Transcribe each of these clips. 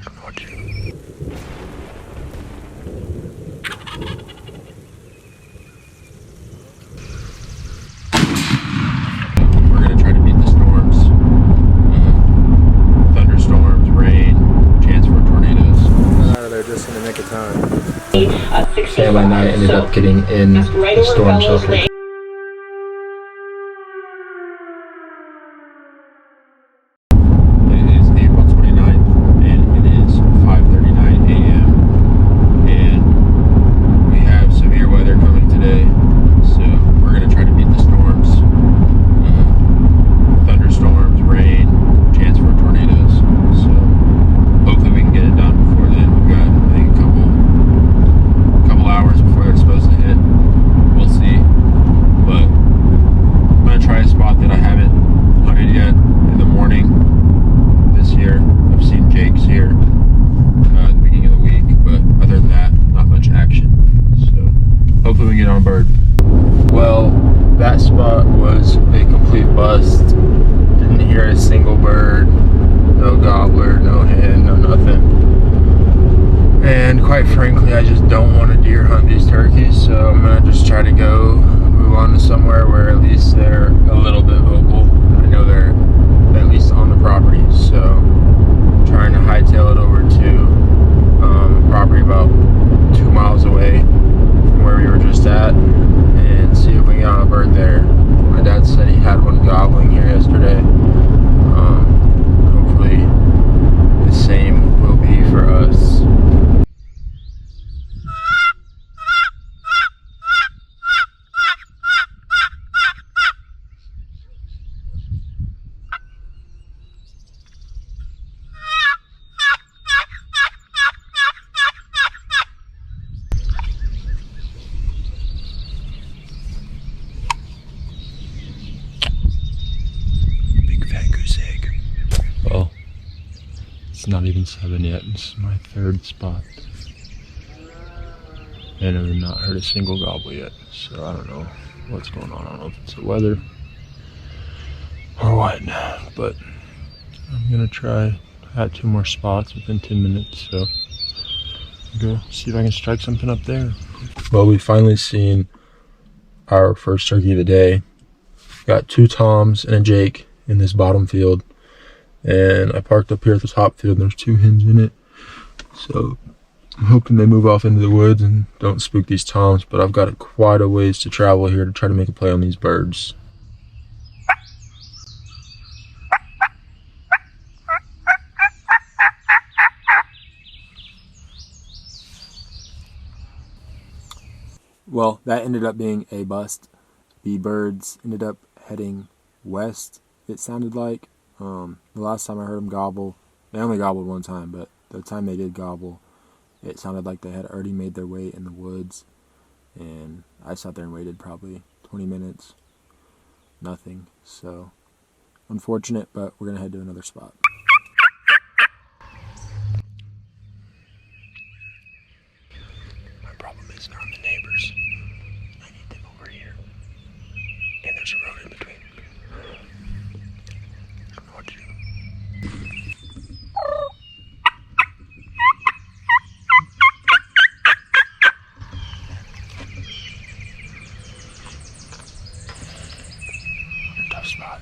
don't know what to do. We're gonna try to beat the storms. Thunderstorms, rain, chance for tornadoes. Got out of there just in the nick of time. Sam and I ended up getting in the storm shelter. Well, that spot was a complete bust. Didn't hear a single bird, no gobbler, no hen, no nothing. And quite frankly, I just don't want to deer hunt these turkeys, so I'm gonna just try to go move on to somewhere where at least they're a little bit vocal. I know they're at least on the property, so I'm trying to hightail it over to a property about 2 miles away from where we were just at, and see if we can get on a bird there. My dad said he had one gobbling here yesterday. Hopefully the same will be for us. Well, it's not even 7 yet. This is my 3rd spot. And I've not heard a single gobble yet. So I don't know what's going on. I don't know if it's the weather or what. But I'm going to try. I had 2 more spots within 10 minutes. So I'll go see if I can strike something up there. Well, we've finally seen our first turkey of the day. Got 2 toms and a jake in this bottom field. And I parked up here at the top field and there's 2 hens in it. So I'm hoping they move off into the woods and don't spook these toms, but I've got quite a ways to travel here to try to make a play on these birds. Well, that ended up being a bust. The birds ended up heading west, it sounded like. The last time I heard them gobble, they only gobbled 1 time, but the time they did gobble, it sounded like they had already made their way in the woods. And I sat there and waited probably 20 minutes. Nothing. So, unfortunate, but we're going to head to another spot. My problem is not the neighbors. I need them over here. And there's a road in between. Tough spot.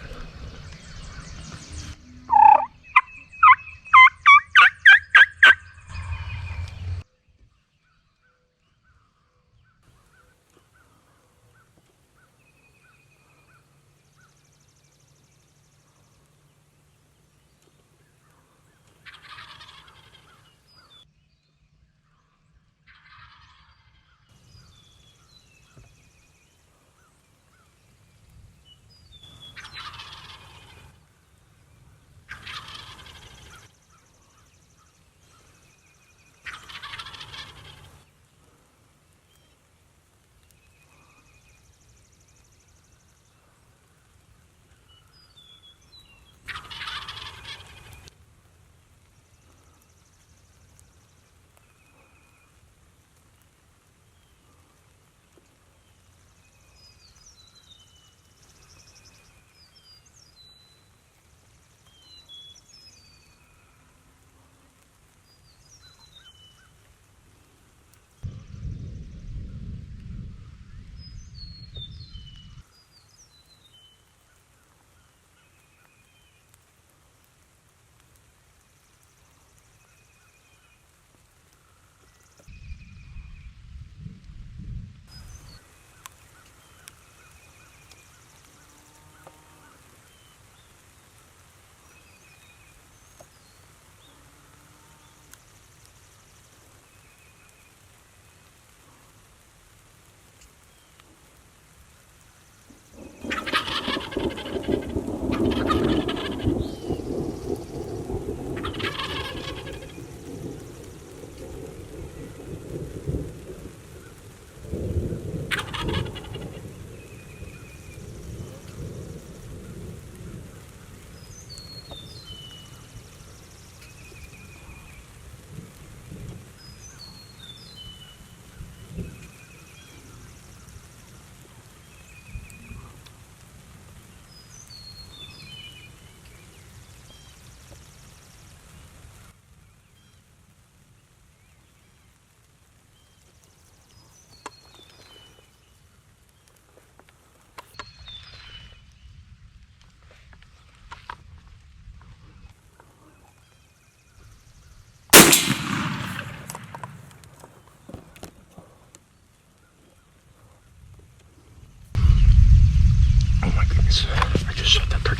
goodness. I just shot that bird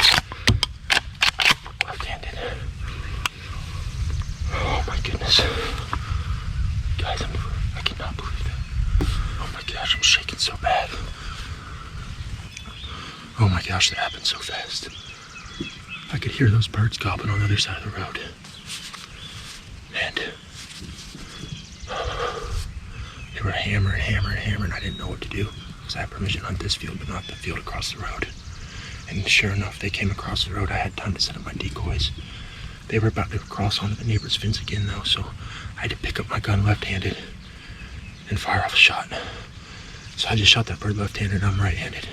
left-handed. Oh my goodness. Guys, I cannot believe that. Oh my gosh, I'm shaking so bad. Oh my gosh, that happened so fast. I could hear those birds gobbling on the other side of the road. And they were hammering. I didn't know what to do because I had permission to hunt this field, but not the field across the road. And sure enough, they came across the road. I had time to set up my decoys. They were about to cross onto the neighbor's fence again though, so I had to pick up my gun left-handed and fire off a shot. So I just shot that bird left-handed, I'm right-handed.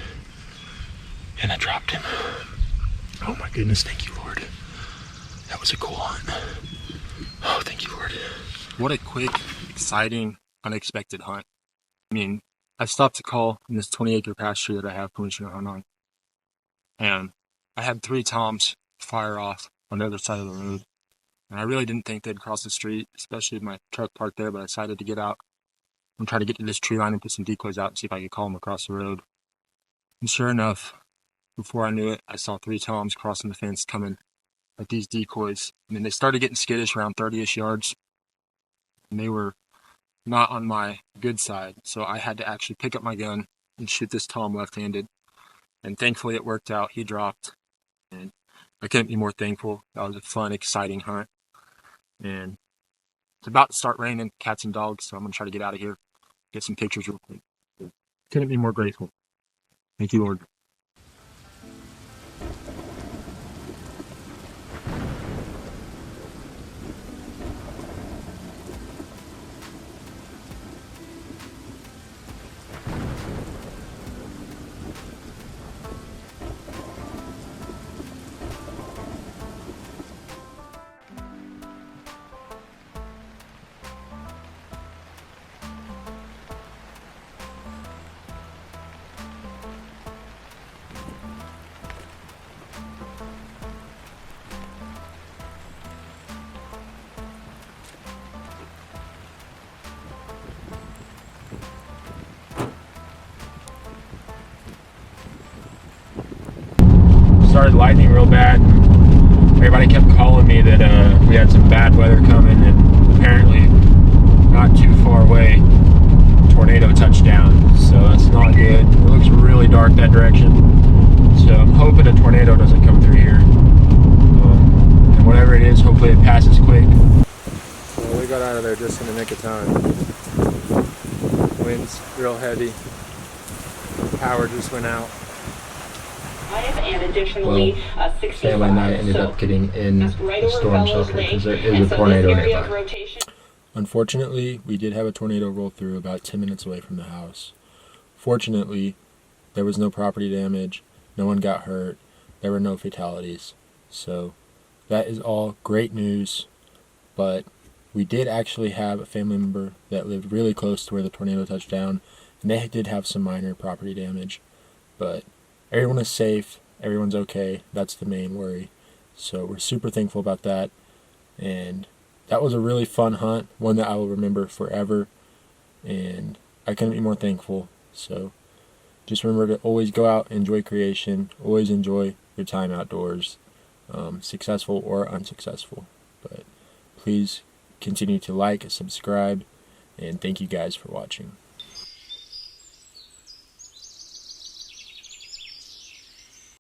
And I dropped him. Oh my goodness, thank you, Lord. That was a cool hunt. Oh, thank you, Lord. What a quick, exciting, unexpected hunt. I mean, I stopped a call in this 20-acre pasture that I have permission to hunt on. And I had 3 toms fire off on the other side of the road. And I really didn't think they'd cross the street, especially with my truck parked there, but I decided to get out and try to get to this tree line and put some decoys out and see if I could call them across the road. And sure enough, before I knew it, I saw 3 toms crossing the fence coming at these decoys. I mean, they started getting skittish around 30-ish yards, and they were not on my good side. So I had to actually pick up my gun and shoot this tom left-handed. And thankfully it worked out. He dropped, and I couldn't be more thankful. That was a fun, exciting hunt. And it's about to start raining cats and dogs, so I'm going to try to get out of here, get some pictures real quick. Couldn't be more grateful. Thank you, Lord. Started lightning real bad. Everybody kept calling me that we had some bad weather coming, and apparently not too far away, tornado touchdown. So that's not good. It looks really dark that direction. So I'm hoping a tornado doesn't come through here. And whatever it is, hopefully it passes quick. Well, we got out of there just in the nick of time. Wind's real heavy. Power just went out. And additionally, well, family and I ended up getting in the storm shelter because there is a tornado nearby. Unfortunately, we did have a tornado roll through about 10 minutes away from the house. Fortunately, there was no property damage, no one got hurt, there were no fatalities. So that is all great news, but we did actually have a family member that lived really close to where the tornado touched down, and they did have some minor property damage, but everyone is safe, everyone's okay, that's the main worry. So we're super thankful about that, and that was a really fun hunt, one that I will remember forever, and I couldn't be more thankful. So just remember to always go out and enjoy creation, always enjoy your time outdoors, successful or unsuccessful. But please continue to like, subscribe, and thank you guys for watching.